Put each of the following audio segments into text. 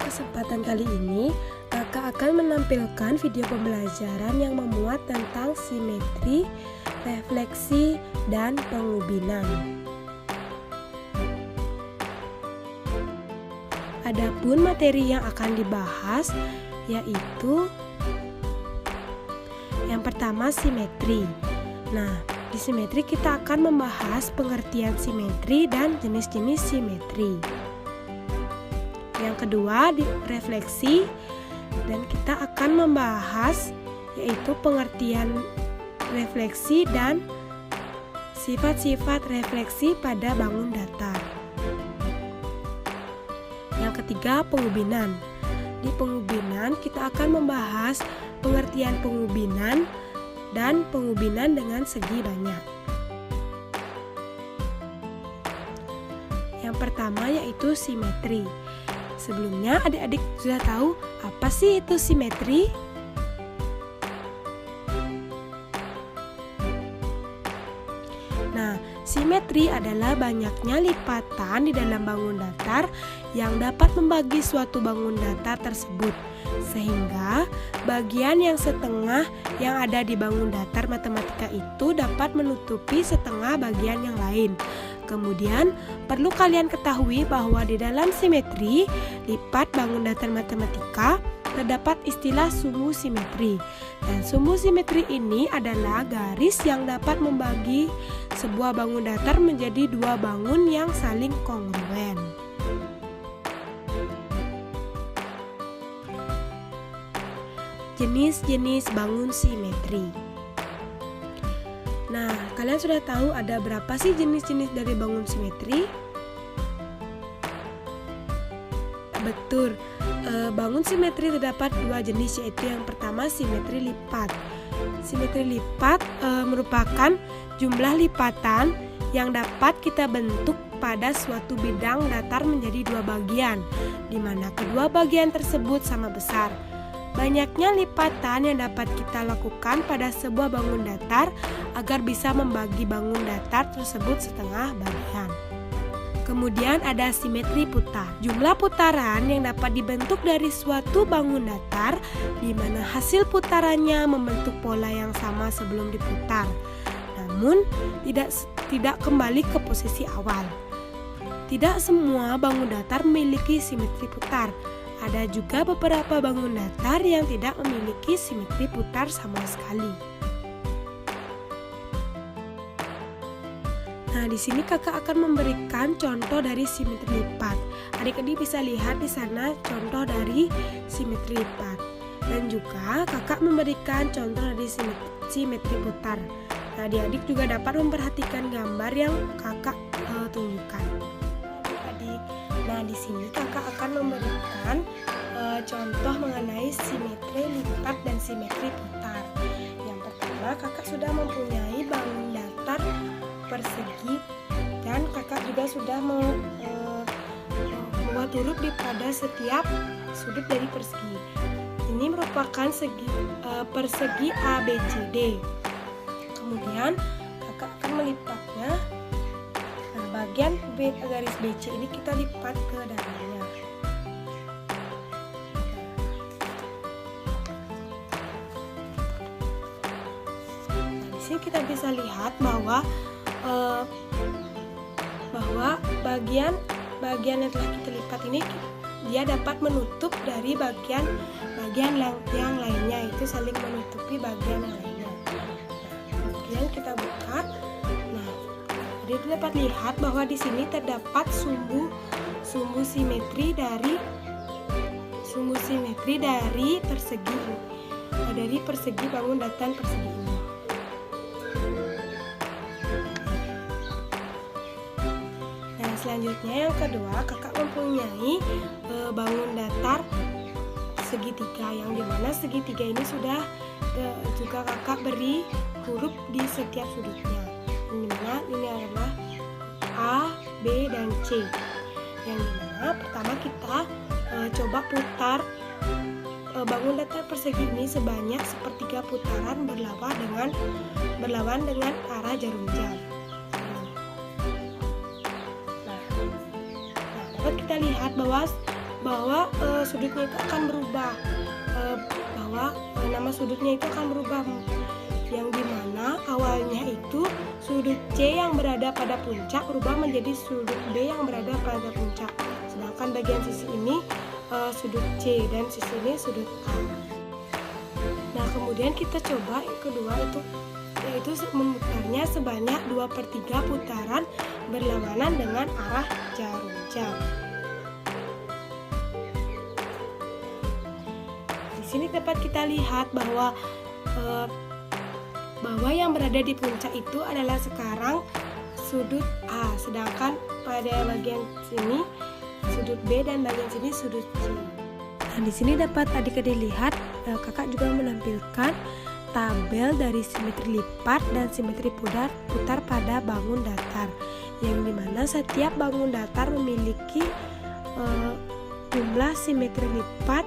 kesempatan kali ini, kakak akan menampilkan video pembelajaran yang memuat tentang simetri, refleksi, dan pengubinan. Adapun materi yang akan dibahas yaitu yang pertama simetri. Nah, di simetri kita akan membahas pengertian simetri dan jenis-jenis simetri. Yang kedua, di refleksi, dan kita akan membahas yaitu pengertian refleksi dan sifat-sifat refleksi pada bangun datar. Yang ketiga, pengubinan. Di pengubinan kita akan membahas pengertian pengubinan dan pengubinan dengan segi banyak. Yang pertama yaitu simetri. Sebelumnya adik-adik sudah tahu apa sih itu simetri? Nah, simetri adalah banyaknya lipatan di dalam bangun datar yang dapat membagi suatu bangun datar tersebut, sehingga bagian yang setengah yang ada di bangun datar matematika itu dapat menutupi setengah bagian yang lain. Kemudian, perlu kalian ketahui bahwa di dalam simetri lipat bangun datar matematika terdapat istilah sumbu simetri. Dan sumbu simetri ini adalah garis yang dapat membagi sebuah bangun datar menjadi dua bangun yang saling kongruen. Jenis-jenis bangun simetri. Nah, kalian sudah tahu ada berapa sih jenis-jenis dari bangun simetri? Betul, bangun simetri terdapat dua jenis, yaitu yang pertama simetri lipat. Simetri lipat merupakan jumlah lipatan yang dapat kita bentuk pada suatu bidang datar menjadi dua bagian, di mana kedua bagian tersebut sama besar. Banyaknya lipatan yang dapat kita lakukan pada sebuah bangun datar agar bisa membagi bangun datar tersebut setengah bagian. Kemudian ada simetri putar. Jumlah putaran yang dapat dibentuk dari suatu bangun datar di mana hasil putarannya membentuk pola yang sama sebelum diputar. Namun tidak kembali ke posisi awal. Tidak semua bangun datar memiliki simetri putar. Ada juga beberapa bangun datar yang tidak memiliki simetri putar sama sekali. Nah, di sini kakak akan memberikan contoh dari simetri lipat. Adik-adik bisa lihat di sana contoh dari simetri lipat. Dan juga kakak memberikan contoh dari simetri putar. Nah, adik-adik juga dapat memperhatikan gambar yang kakak tunjukkan. Nah, di sini kakak akan memberikan contoh mengenai simetri lipat dan simetri putar. Yang pertama, kakak sudah mempunyai bangun datar persegi dan kakak juga sudah membuat huruf di pada setiap sudut dari persegi. Ini merupakan persegi ABCD. Kemudian kakak akan melipatnya. Nah, bagian garis BC ini kita lipat ke dalamnya. Nah, di sini kita bisa lihat bahwa bagian yang telah kita lipat ini dia dapat menutup dari bagian yang lainnya, itu saling menutupi bagian yang lainnya. Kemudian kita buka. Nah, jadi dapat lihat bahwa di sini terdapat sumbu simetri dari persegi bangun datar persegi ini. Selanjutnya yang kedua, kakak mempunyai bangun datar segitiga, yang dimana segitiga ini sudah juga kakak beri huruf di setiap sudutnya. Dimana ini adalah A, B, dan C. Yang dimana pertama kita coba putar bangun datar persegi ini sebanyak sepertiga putaran berlawan dengan arah jarum jam. Dapat kita lihat bahwa bahwa sudutnya itu akan berubah, bahwa nama sudutnya itu akan berubah, yang dimana awalnya itu sudut C yang berada pada puncak berubah menjadi sudut B yang berada pada puncak, sedangkan bagian sisi ini sudut C dan sisi ini sudut A. Nah, kemudian kita coba yang kedua yaitu memutarnya sebanyak 2/3 putaran berlawanan dengan arah jarum jam. Di sini dapat kita lihat bahwa yang berada di puncak itu adalah sekarang sudut A, sedangkan pada bagian sini sudut B dan bagian sini sudut C. Nah, di sini dapat adik-adik lihat, kakak juga menampilkan tabel dari simetri lipat dan simetri putar pada bangun datar, yang dimana setiap bangun datar memiliki jumlah simetri lipat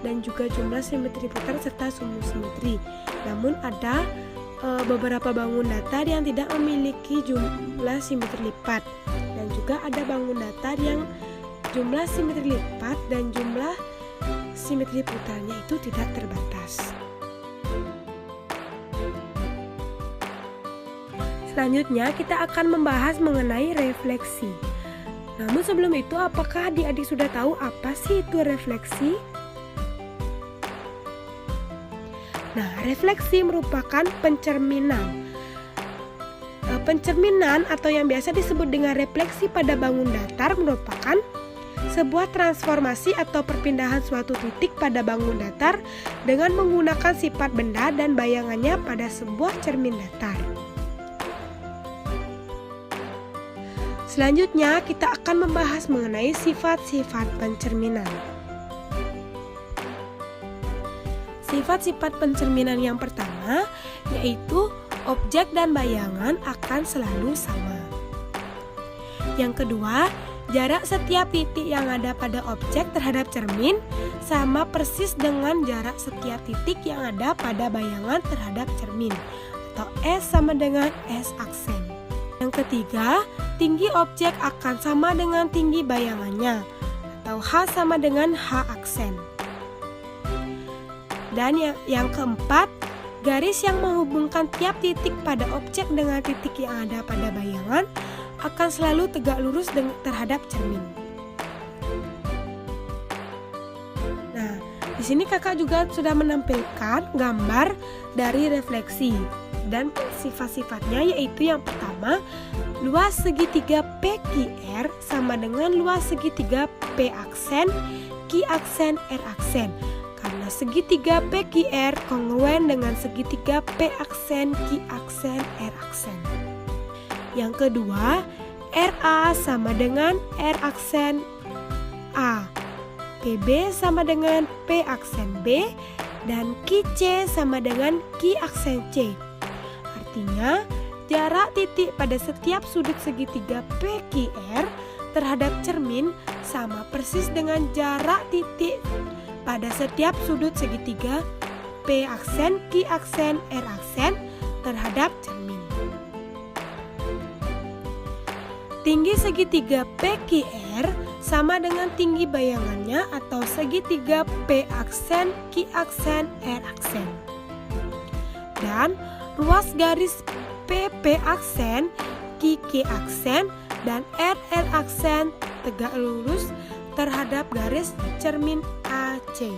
dan juga jumlah simetri putar serta sumbu simetri. Namun ada beberapa bangun datar yang tidak memiliki jumlah simetri lipat, dan juga ada bangun datar yang jumlah simetri lipat dan jumlah simetri putarnya itu tidak terbatas. Selanjutnya kita akan membahas mengenai refleksi. Namun sebelum itu, apakah adik-adik sudah tahu apa sih itu refleksi? Nah, refleksi merupakan pencerminan. Pencerminan atau yang biasa disebut dengan refleksi pada bangun datar merupakan sebuah transformasi atau perpindahan suatu titik pada bangun datar dengan menggunakan sifat benda dan bayangannya pada sebuah cermin datar. Selanjutnya kita akan membahas mengenai sifat-sifat pencerminan. Sifat-sifat pencerminan yang pertama yaitu objek dan bayangan akan selalu sama. Yang kedua, jarak setiap titik yang ada pada objek terhadap cermin sama persis dengan jarak setiap titik yang ada pada bayangan terhadap cermin, atau S sama dengan S aksen. Yang ketiga, tinggi objek akan sama dengan tinggi bayangannya, atau H sama dengan H aksen. Dan yang keempat, garis yang menghubungkan tiap titik pada objek dengan titik yang ada pada bayangan akan selalu tegak lurus terhadap cermin. Nah, di sini kakak juga sudah menampilkan gambar dari refleksi dan sifat-sifatnya, yaitu yang pertama, luas segitiga PQR sama dengan luas segitiga P aksen, Q aksen, R aksen. Karena segitiga PQR kongruen dengan segitiga P aksen, Q aksen, R aksen. Yang kedua, RA sama dengan R aksen A, PB sama dengan P aksen B, dan QC sama dengan Q aksen C. Artinya, jarak titik pada setiap sudut segitiga PQR terhadap cermin sama persis dengan jarak titik pada setiap sudut segitiga P aksen, Q aksen, R aksen terhadap cermin. Tinggi segitiga PQR sama dengan tinggi bayangannya atau segitiga P aksen, Q aksen, R aksen. Dan ruas garis PP aksen, QQ aksen, dan RR aksen tegak lurus terhadap garis cermin AC.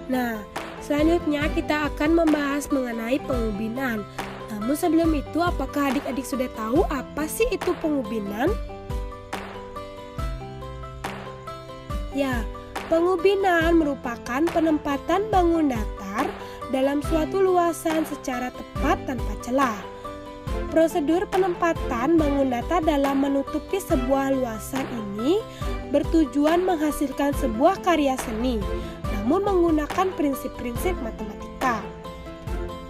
Nah, selanjutnya kita akan membahas mengenai pengubinan. Namun sebelum itu, apakah adik-adik sudah tahu apa sih itu pengubinan? Ya, pengubinan merupakan penempatan bangun datar dalam suatu luasan secara tepat tanpa celah. Prosedur penempatan bangun datar dalam menutupi sebuah luasan ini bertujuan menghasilkan sebuah karya seni, namun menggunakan prinsip-prinsip matematika.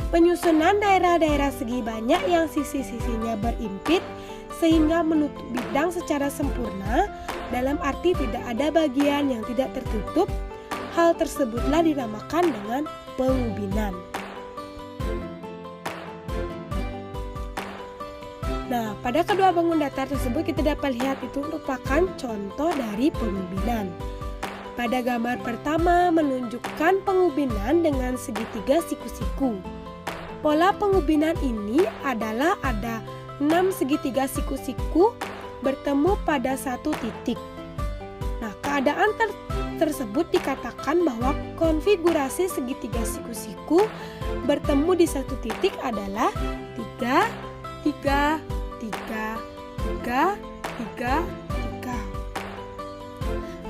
Penyusunan daerah-daerah segi banyak yang sisi-sisinya berimpit sehingga menutup bidang secara sempurna, dalam arti tidak ada bagian yang tidak tertutup. Hal tersebutlah dinamakan dengan pengubinan. Nah, pada kedua bangun datar tersebut kita dapat lihat itu merupakan contoh dari pengubinan. Pada gambar pertama menunjukkan pengubinan dengan segitiga siku-siku. Pola pengubinan ini adalah ada 6 segitiga siku-siku bertemu pada satu titik. Nah, keadaan tersebut dikatakan bahwa konfigurasi segitiga siku-siku bertemu di satu titik adalah 3, 3, 3, 3, 3, 3.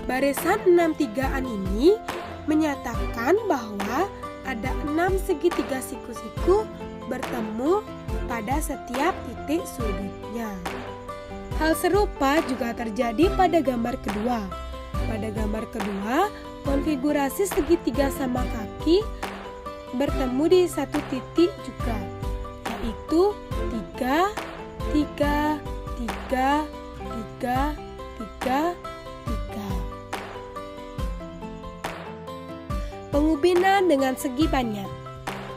Barisan 6 tigaan ini menyatakan bahwa ada 6 segitiga siku-siku bertemu pada setiap titik sudutnya. Hal serupa juga terjadi pada gambar kedua. Pada gambar kedua, konfigurasi segitiga sama kaki bertemu di satu titik juga, yaitu 3, 3, 3, 3, 3, 3. Pengubinan dengan segi banyak.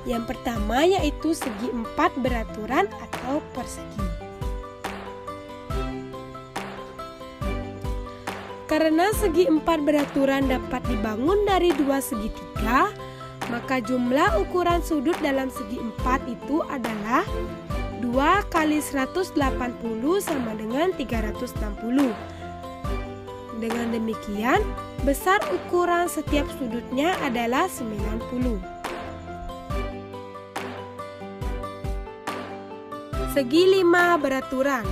Yang pertama yaitu segi 4 beraturan atau persegi. Karena segi 4 beraturan dapat dibangun dari 2 segitiga, maka jumlah ukuran sudut dalam segi 4 itu adalah 2 kali 180 sama dengan 360. Dengan demikian, besar ukuran setiap sudutnya adalah 90. Segi 5 beraturan.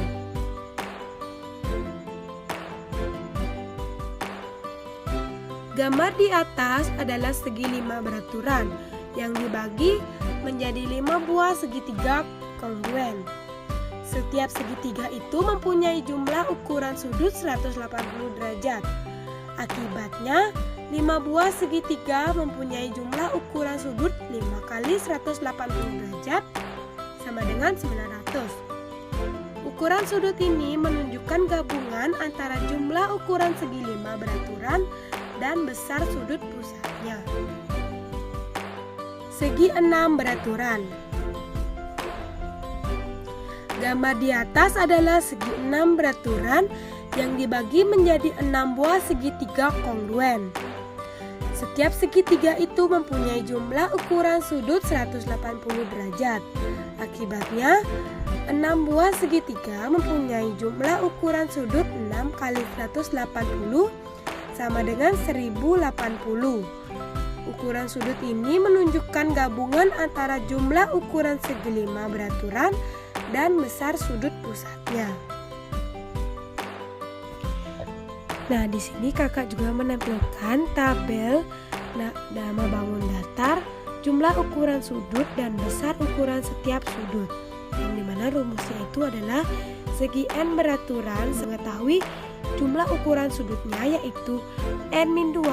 Gambar di atas adalah segi 5 beraturan yang dibagi menjadi 5 buah segitiga kongruen. Setiap segitiga itu mempunyai jumlah ukuran sudut 180 derajat. Akibatnya, 5 buah segitiga mempunyai jumlah ukuran sudut 5 kali 180 derajat sama dengan 900. Ukuran sudut ini menunjukkan gabungan antara jumlah ukuran segi 5 beraturan dan besar sudut pusatnya. Segi 6 beraturan. Gambar di atas adalah segi 6 beraturan yang dibagi menjadi 6 buah segitiga kongruen. Setiap segitiga itu mempunyai jumlah ukuran sudut 180 derajat. Akibatnya, 6 buah segitiga mempunyai jumlah ukuran sudut 6 kali 180 sama dengan 1080. Ukuran sudut ini menunjukkan gabungan antara jumlah ukuran segi 5 beraturan dan besar sudut pusatnya. Nah, di sini kakak juga menampilkan tabel nama bangun datar, jumlah ukuran sudut dan besar ukuran setiap sudut. Yang dimana rumusnya itu adalah segi n beraturan mengetahui jumlah ukuran sudutnya yaitu n-2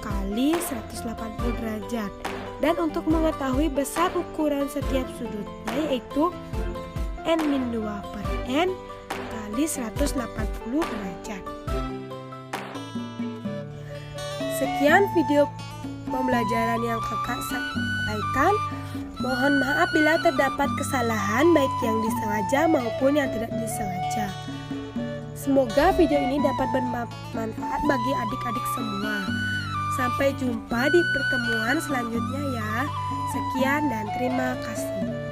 kali 180 derajat. Dan untuk mengetahui besar ukuran setiap sudutnya yaitu n-2 per n kali 180 derajat. Sekian video pembelajaran yang kakak sampaikan. Mohon maaf bila terdapat kesalahan baik yang disengaja maupun yang tidak disengaja. Semoga video ini dapat bermanfaat bagi adik-adik semua. Sampai jumpa di pertemuan selanjutnya ya. Sekian dan terima kasih.